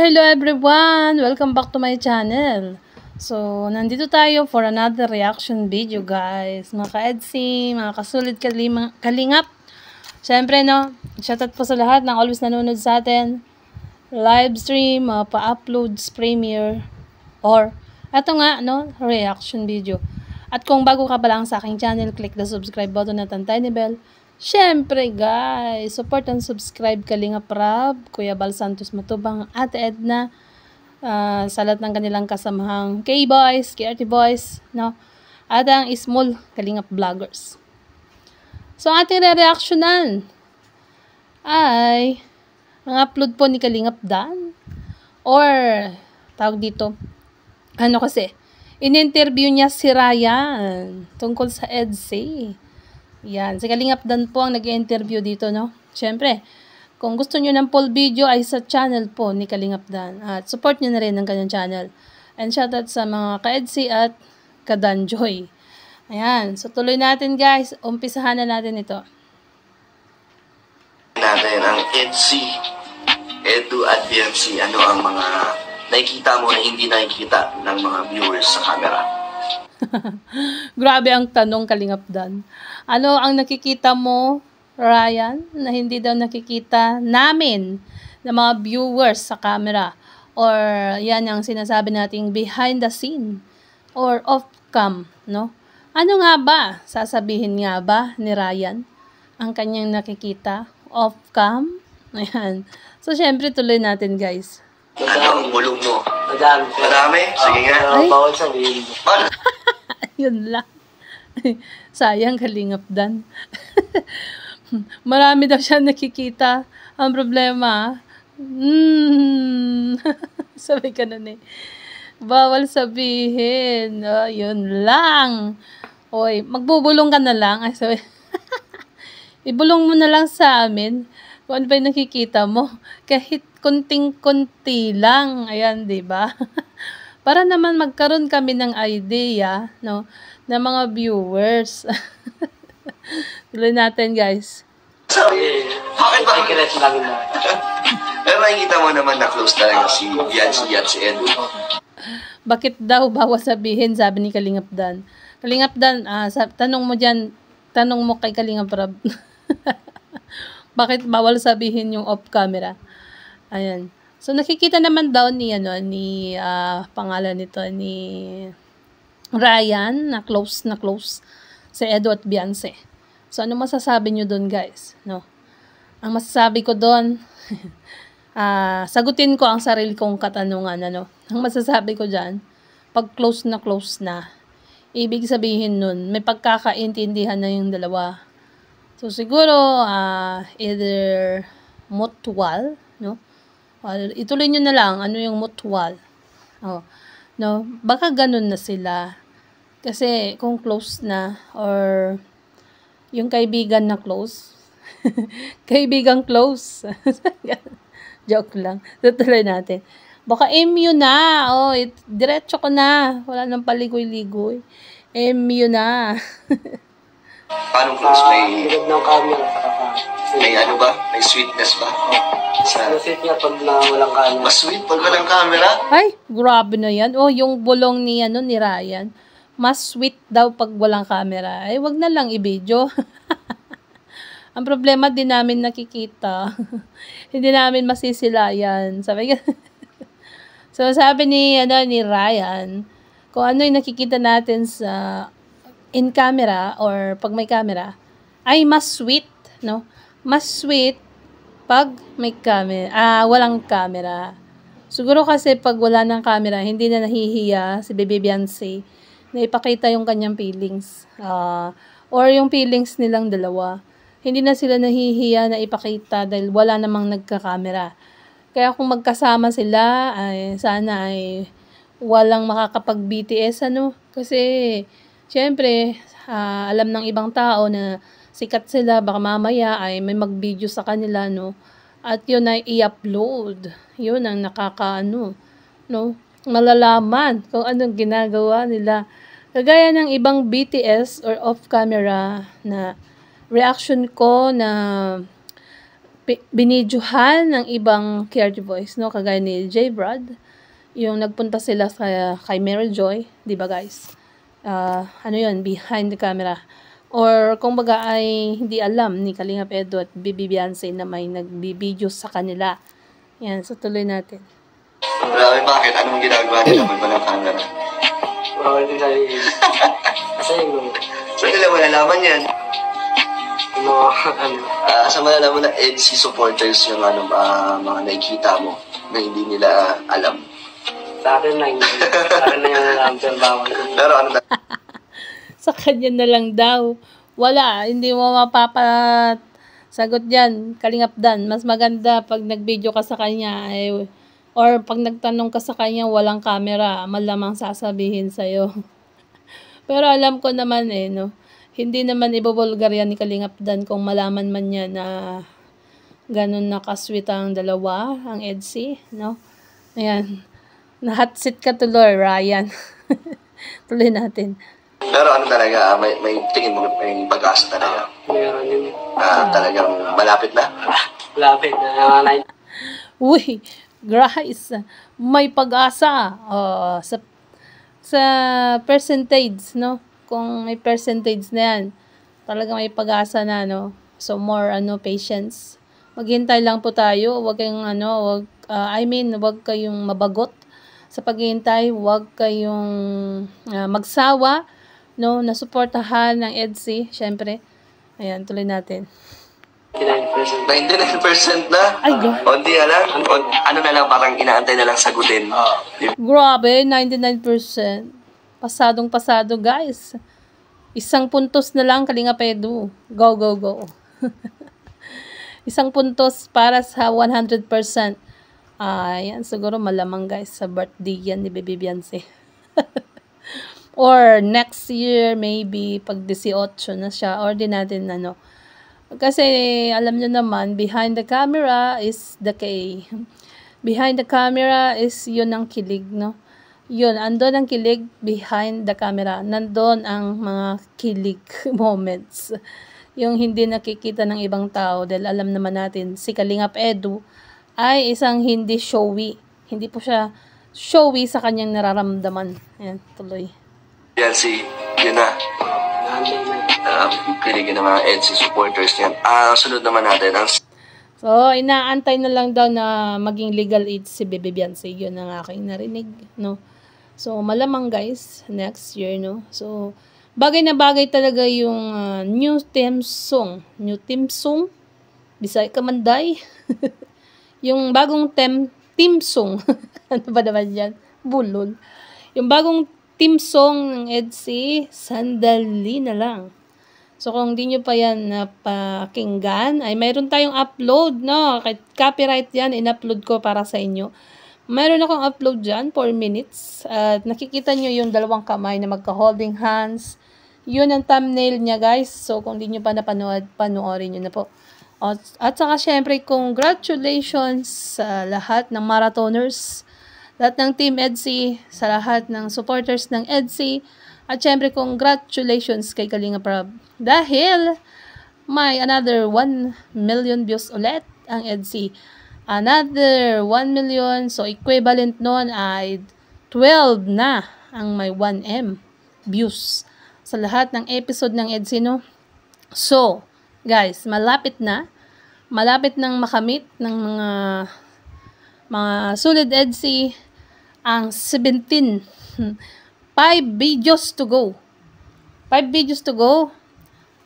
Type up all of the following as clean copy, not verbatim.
Hello everyone! Welcome back to my channel. So, nandito tayo for another reaction video, guys. Mga ka-EDSI, mga kasulit kalingap. Siyempre, no, shoutout po sa lahat ng always nanonood sa atin. Live stream, pa-uploads, premiere, or eto nga, no, reaction video. At kung bago ka pa lang sa aking channel, click the subscribe button at ang tiny bell. Siyempre guys, support and subscribe Kalingap Rab, Kuya Bal Santos Matubang, Ate Edna, sa lahat ng kanilang kasamahang K-Boys, KRT Boys, no? At ang small Kalingap Vloggers. So ating re-reactionan ay ang upload po ni Kalingap Dan, or tawag dito, ano kasi, in-interview niya si Ryan tungkol sa EDSI. Yan, si Kalingap Dan po ang nag-interview dito, no? Siyempre, kung gusto nyo ng full video ay sa channel po ni Kalingap Dan. At support nyo na rin ang kanyang channel. And shoutout sa mga ka-EDSI at ka-Danjoy. Ayan, so tuloy natin guys. Umpisahan na natin ito. Natin ang EDSI, Edu at BMC. Ano ang mga nakikita mo na hindi nakikita ng mga viewers sa camera? Grabe ang tanong, Kalingap Dan. Ano ang nakikita mo, Ryan, na hindi daw nakikita namin ng mga viewers sa camera? Or yan ang sinasabi nating behind the scene or off cam, no? Ano nga ba? Sasabihin nga ba ni Ryan ang kanyang nakikita off cam? Ayan. So, syempre tuloy natin, guys. Ano ang bulong mo? Madami. Madami? Sige nga. Bawal sabihin. Yun lang. Sayang, Kalingap Dan. Marami daw siya nakikita. Ang problema, sabi ka nun eh. Bawal sabihin. Oh, yun lang. Oy, magbubulong ka na lang. Ay, sabi, ibulong mo na lang sa amin kung ano ba yung nakikita mo. Kahit kunting-kunti lang. Ayan, diba? Para naman magkaroon kami ng idea, no, ng mga viewers. Tuloy natin, guys. Bakit ba? Secret lang na. Pero makikita mo naman na close talaga si Yancy at si Edu. Bakit daw bawal sabihin, sabi ni Kalingap Dan. Kalingap Dan, tanong mo dyan, tanong mo kay Kalingap Rab. Bakit bawal sabihin yung off camera? Ayan. So, nakikita naman daw ni, pangalan nito, ni Ryan, na close si Edu at Beyonce. So, ano masasabi nyo doon, guys? No? Ang masasabi ko doon, sagutin ko ang sarili kong katanungan, ano? Ang masasabi ko dyan, pag close na, ibig sabihin nun, may pagkakaintindihan na yung dalawa. So, siguro, either mutual, no? Ituloy nyo na lang, ano yung mutual. Oh, no? Baka ganun na sila. Kasi, kung close na, or yung kaibigan na close, kaibigan close. Joke lang. Tutuloy natin. Baka MU na. Oh, diretso ko na. Wala nang paligoy-ligoy. MU na. Paano close? May Bilog ng camera sa kapa. may ano ba? May sweetness ba? Ang sweet niya pag walang camera. Mas sweet pag walang camera? Ay, grabe na yan. Oh, yung bulong ni Ryan. Mas sweet daw pag walang camera. Ay, wag na lang i-video. Ang problema, di namin nakikita. Hindi namin masisilayan. So, sabi ni Ryan, kung ano yung nakikita natin sa in camera or pag may camera, ay mas sweet, no? Mas sweet pag may camera, walang camera. Siguro kasi pag wala ng camera, hindi na nahihiya si Baby Beyonce na ipakita yung kanyang feelings. Or yung feelings nilang dalawa. Hindi na sila nahihiya na ipakita dahil wala namang nagka-camera. Kaya kung magkasama sila, ay sana ay walang makakapag-BTS, ano? Kasi, syempre, alam ng ibang tao na sikat sila, baka mamaya ay may mag-video sa kanila, no? At yun ay i-upload. Yun ang nakakaano, no? Malalaman kung anong ginagawa nila. Kagaya ng ibang BTS or off-camera na reaction ko na binidyohan ng ibang Care Voice, no? Kagaya ni J. Brad, yung nagpunta sila kay Mary Joy, di ba guys? Ano yun, behind the camera. Or kung baga ay hindi alam ni Kalingap Edu at Baby Beyonce na may nagbibideo sa kanila. Yan, so tuloy natin. Grabe, bakit? Anong ginagawa nila may walang camera? Bawal nila yun. Kasi yung So nila malalaman yan. mga ano. Sa malalaman na EDC supporters yung mga nakikita mo na hindi nila alam. Sa akin lang yun. Sa akin na yung alam ko bawal. Pero ano na? Sa kanya na lang daw. Wala, hindi mo mapapasagot dyan, Kalingap Dan. Mas maganda pag nag-video ka sa kanya or pag nagtanong ka sa kanya walang camera, malamang sasabihin sa'yo. Pero alam ko naman no, hindi naman ibubulgar yan ni Kalingap Dan kung malaman man niya na ganun nakasweet ang dalawa, ang EDC, no? Ayan. Na-hot seat ka tuloy, Ryan. Tuloy natin. Pero ano talaga, may tingin mo may pag-asa talaga. Meron yun. Talagang malapit na. Lapit na. Uy, guys, may pag-asa. Sa percentage, no? Kung may percentage na yan, talaga may pag-asa na, no? So, more, patience. Maghintay lang po tayo. Huwag kayong, huwag kayong mabagot sa paghihintay. Huwag kayong magsawa, no? Nasuportahan ng EDC, syempre. Ayan, tuloy natin. 99% na? Ay, God. Konti na lang. Ano na lang, parang inaantay na lang sagutin. Grabe, 99%. Pasadong-pasado, guys. Isang puntos na lang, Kalingap Edu. Go, go, go. Isang puntos para sa 100%. Yan, siguro malamang, guys, sa birthday yan ni Baby Beyonce. Or next year, maybe, pag 18 na siya, or di natin, kasi, alam nyo naman, behind the camera is the K. Behind the camera is yun ang kilig, no? Yun, andon ang kilig behind the camera. Nandun ang mga kilig moments. Yung hindi nakikita ng ibang tao dahil alam naman natin, si Kalingap Edu ay isang hindi showy. Hindi po siya showy sa kanyang nararamdaman. Ayan, tuloy. Yan yun na. Piligin ng mga EDC supporters niyan. Sunod naman natin ang So, inaantay na lang daw na maging legal age si Baby Beyonce. Yun ang aking narinig, no? So, malamang guys, next year, no? So, bagay na bagay talaga yung new theme song. New theme song? Bisay ka manday? Yung bagong theme song. Ano ba naman yan? Bulol. Yung bagong theme song ng EDC, Sandali na Lang. So, kung di nyo pa yan napakinggan, ay mayroon tayong upload, no? Copyright yan, in-upload ko para sa inyo. Mayroon akong upload dyan, 4 minutes. At nakikita nyo yung dalawang kamay na magka-holding hands. Yun ang thumbnail niya, guys. So, kung di nyo pa napanood, panoorin nyo na po. At saka, syempre, congratulations sa lahat ng marathoners, lahat ng Team EDC, sa lahat ng supporters ng EDC. At syempre, congratulations kay Kalingap Rob. Dahil may another 1 million views ulit ang EDC. Another 1 million. So, equivalent nun ay 12 na ang may 1M views sa lahat ng episode ng EDC, no? So, guys, malapit na. Malapit nang makamit ng mga solid EDC ang 17. 5 videos to go. 5 videos to go.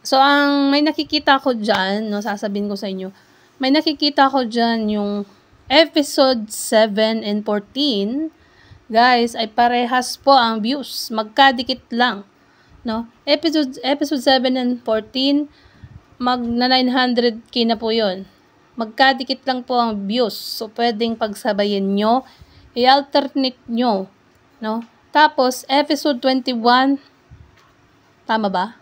So, ang may nakikita ko dyan, no, sasabihin ko sa inyo, may nakikita ko dyan yung episode 7 and 14, guys, ay parehas po ang views. Magkadikit lang. No? Episode 7 and 14, magna 900k na po yun. Magkadikit lang po ang views. So, pwedeng pagsabayin nyo. I-alternate nyo. No? Tapos, episode 21, tama ba?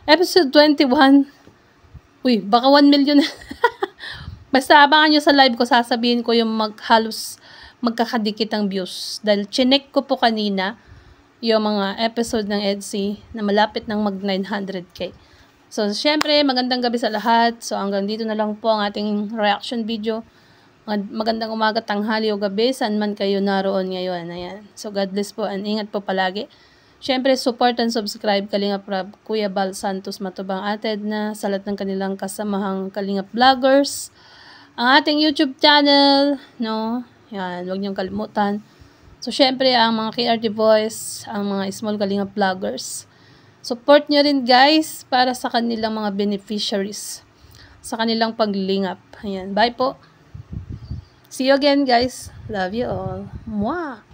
Episode 21, uy, baka 1 million. Basta abangan nyo sa live ko, sasabihin ko yung halos magkakadikit ang views. Dahil chinek ko po kanina yung mga episode ng EDC na malapit ng mag 900k. So, syempre, magandang gabi sa lahat. So, hanggang dito na lang po ang ating reaction video. Magandang umaga, tanghali o gabi, saan man kayo naroon ngayon. Ayan. So, God bless po and ingat po palagi. Syempre, support and subscribe Kalingap Rab, Kuya Bal Santos Matubang Ated na sa lahat ng kanilang kasamahang Kalingap Vloggers. Ang ating YouTube channel, no? Yan, huwag niyong kalimutan. So, syempre, ang mga KRT Boys, ang mga small Kalingap Vloggers. Support nyo rin, guys, para sa kanilang mga beneficiaries. Sa kanilang paglingap. Ayan, bye po. See you again, guys. Love you all. Mwah!